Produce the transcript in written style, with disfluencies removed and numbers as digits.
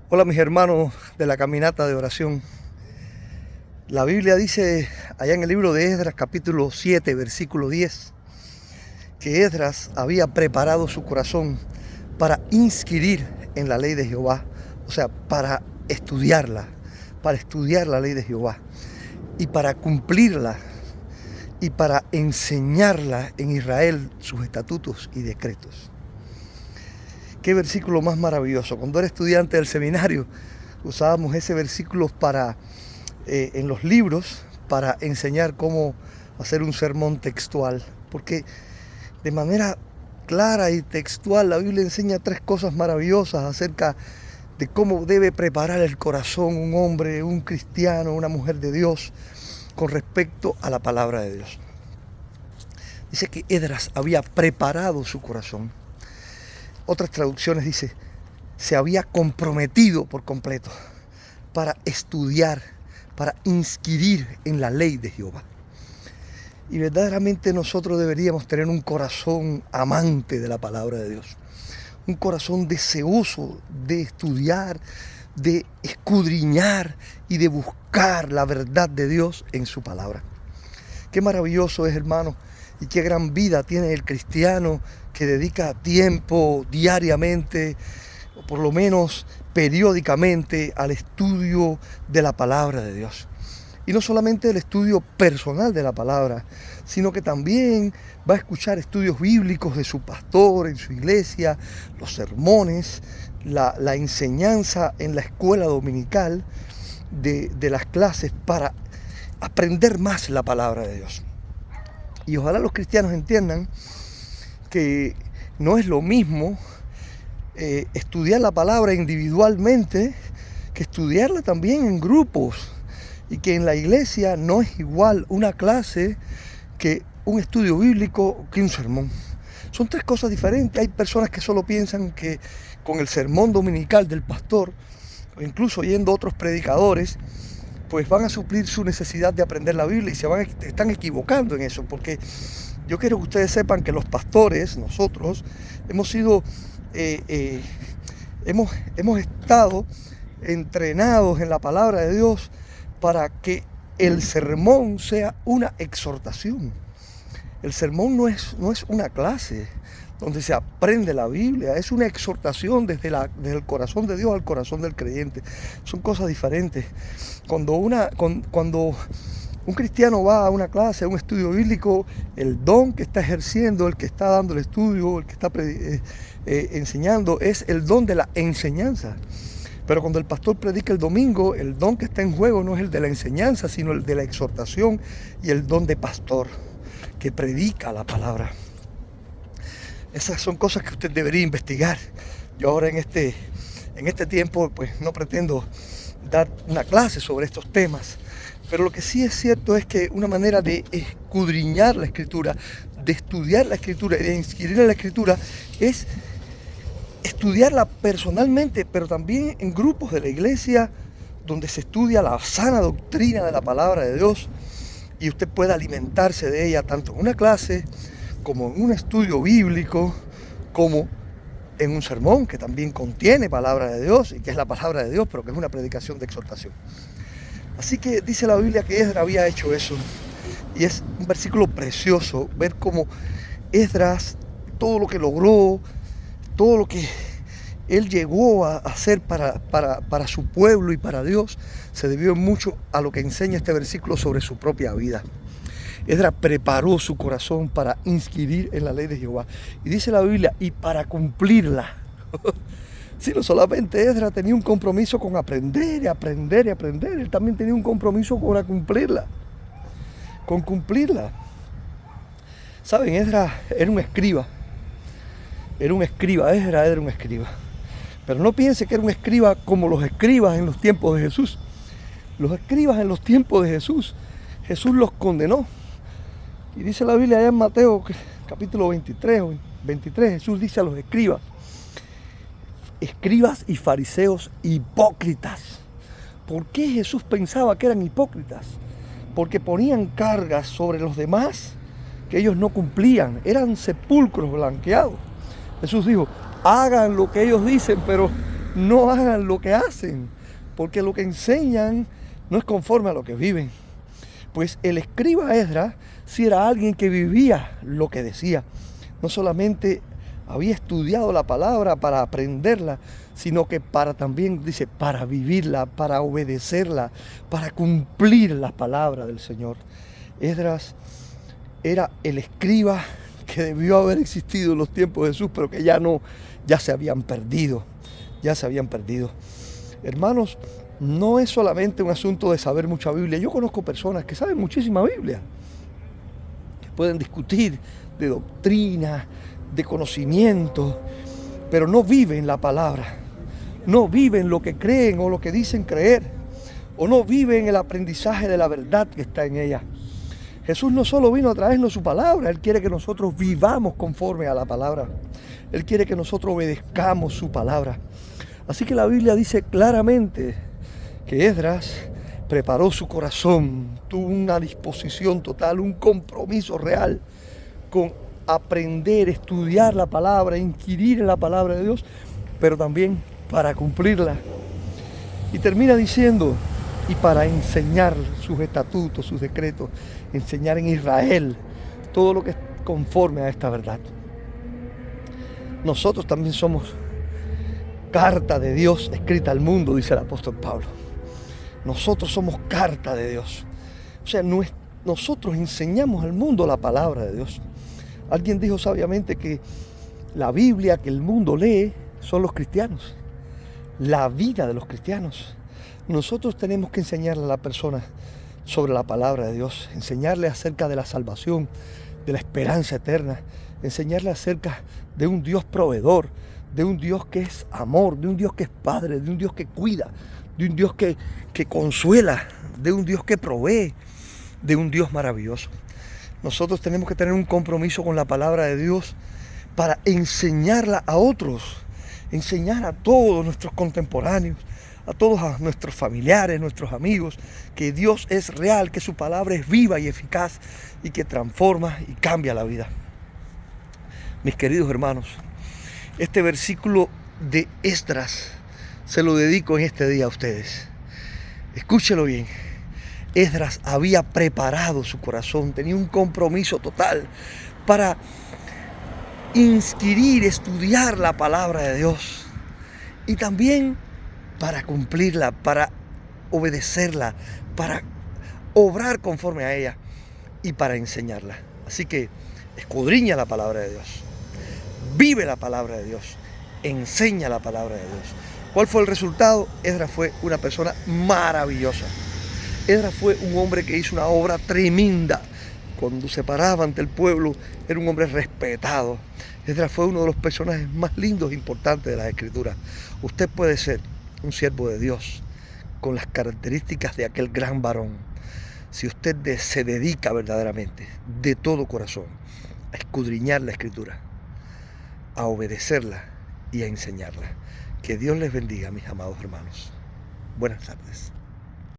Hola mis hermanos de la caminata de oración. La Biblia dice allá en el libro de Esdras capítulo 7 versículo 10 que Esdras había preparado su corazón para inquirir en la ley de Jehová, o sea, para estudiar la ley de Jehová y para cumplirla y para enseñarla en Israel sus estatutos y decretos. Qué versículo más maravilloso. Cuando era estudiante del seminario usábamos ese versículo en los libros para enseñar cómo hacer un sermón textual, porque de manera clara y textual la Biblia enseña tres cosas maravillosas acerca de cómo debe preparar el corazón un hombre, un cristiano, una mujer de Dios con respecto a la palabra de Dios. Dice que Esdras había preparado su corazón. Otras traducciones dice, se había comprometido por completo para estudiar, para inquirir en la ley de Jehová. Y verdaderamente nosotros deberíamos tener un corazón amante de la palabra de Dios. Un corazón deseoso de estudiar, de escudriñar y de buscar la verdad de Dios en su palabra. Qué maravilloso es, hermano, y qué gran vida tiene el cristiano que dedica tiempo diariamente, o por lo menos periódicamente, al estudio de la palabra de Dios. Y no solamente el estudio personal de la palabra, sino que también va a escuchar estudios bíblicos de su pastor en su iglesia, los sermones, la enseñanza en la escuela dominical de las clases para aprender más la palabra de Dios. Y ojalá los cristianos entiendan que no es lo mismo estudiar la palabra individualmente que estudiarla también en grupos, y que en la iglesia no es igual una clase que un estudio bíblico que un sermón. Son tres cosas diferentes. Hay personas que solo piensan que con el sermón dominical del pastor, o incluso oyendo otros predicadores, pues van a suplir su necesidad de aprender la Biblia, y están equivocando en eso, porque yo quiero que ustedes sepan que los pastores, nosotros, hemos estado entrenados en la palabra de Dios para que el sermón sea una exhortación. El sermón no es una clase donde se aprende la Biblia, es una exhortación desde el corazón de Dios al corazón del creyente. Son cosas diferentes. Cuando un cristiano va a una clase, a un estudio bíblico, el don que está ejerciendo, el que está dando el estudio, el que está enseñando, es el don de la enseñanza. Pero cuando el pastor predica el domingo, el don que está en juego no es el de la enseñanza, sino el de la exhortación y el don de pastor que predica la palabra. Esas son cosas que usted debería investigar. Yo ahora en este tiempo pues no pretendo dar una clase sobre estos temas, pero lo que sí es cierto es que una manera de escudriñar la Escritura, de estudiar la Escritura y de inscribir en la Escritura es estudiarla personalmente, pero también en grupos de la iglesia donde se estudia la sana doctrina de la palabra de Dios y usted puede alimentarse de ella tanto en una clase como en un estudio bíblico, como en un sermón que también contiene palabra de Dios y que es la palabra de Dios, pero que es una predicación de exhortación. Así que dice la Biblia que Esdras había hecho eso, y es un versículo precioso ver cómo Esdras, todo lo que logró, todo lo que él llegó a hacer para su pueblo y para Dios, se debió mucho a lo que enseña este versículo sobre su propia vida. Esdras preparó su corazón para inscribir en la ley de Jehová. Y dice la Biblia, y para cumplirla. Sí, no solamente Esdras tenía un compromiso con aprender y aprender y aprender, él también tenía un compromiso con cumplirla. Con cumplirla. Saben, Esdras era un escriba. Esdras era un escriba. Pero no piense que era un escriba como los escribas en los tiempos de Jesús. Los escribas en los tiempos de Jesús, Jesús los condenó. Y dice la Biblia allá en Mateo capítulo 23, Jesús dice a los escribas y fariseos hipócritas. ¿Por qué Jesús pensaba que eran hipócritas? Porque ponían cargas sobre los demás que ellos no cumplían. Eran sepulcros blanqueados. Jesús dijo, hagan lo que ellos dicen, pero no hagan lo que hacen, porque lo que enseñan no es conforme a lo que viven. Pues el escriba Esdras sí era alguien que vivía lo que decía. No solamente había estudiado la palabra para aprenderla, sino que también dice, para vivirla, para obedecerla, para cumplir la palabra del Señor. Esdras era el escriba que debió haber existido en los tiempos de Jesús, pero que ya se habían perdido. Hermanos, no es solamente un asunto de saber mucha Biblia. Yo conozco personas que saben muchísima Biblia, que pueden discutir de doctrina, de conocimiento, pero no viven la palabra, no viven lo que creen o lo que dicen creer, o no viven el aprendizaje de la verdad que está en ella. Jesús no solo vino a traernos su palabra, Él quiere que nosotros vivamos conforme a la palabra. Él quiere que nosotros obedezcamos su palabra. Así que la Biblia dice claramente que Esdras preparó su corazón, tuvo una disposición total, un compromiso real con aprender, estudiar la palabra, inquirir en la palabra de Dios, pero también para cumplirla. Y termina diciendo, y para enseñar sus estatutos, sus decretos, enseñar en Israel todo lo que es conforme a esta verdad. Nosotros también somos carta de Dios escrita al mundo, dice el apóstol Pablo. Nosotros somos carta de Dios. O sea, nosotros enseñamos al mundo la palabra de Dios. Alguien dijo sabiamente que la Biblia que el mundo lee son los cristianos, la vida de los cristianos. Nosotros tenemos que enseñarle a la persona sobre la palabra de Dios, enseñarle acerca de la salvación, de la esperanza eterna, enseñarle acerca de un Dios proveedor, de un Dios que es amor, de un Dios que es Padre, de un Dios que cuida, de un Dios que consuela, de un Dios que provee, de un Dios maravilloso. Nosotros tenemos que tener un compromiso con la palabra de Dios para enseñarla a otros, enseñar a todos nuestros contemporáneos, a todos nuestros familiares, nuestros amigos, que Dios es real, que su palabra es viva y eficaz y que transforma y cambia la vida. Mis queridos hermanos, este versículo de Esdras se lo dedico en este día a ustedes. Escúchelo bien. Esdras había preparado su corazón, tenía un compromiso total para inquirir, estudiar la palabra de Dios y también para cumplirla, para obedecerla, para obrar conforme a ella y para enseñarla. Así que escudriña la palabra de Dios, vive la palabra de Dios, enseña la palabra de Dios. ¿Cuál fue el resultado? Esdras fue una persona maravillosa. Esdras fue un hombre que hizo una obra tremenda. Cuando se paraba ante el pueblo, era un hombre respetado. Esdras fue uno de los personajes más lindos e importantes de las Escrituras. Usted puede ser un siervo de Dios con las características de aquel gran varón, si usted se dedica verdaderamente, de todo corazón, a escudriñar la Escritura, a obedecerla y a enseñarla. Que Dios les bendiga, mis amados hermanos. Buenas tardes.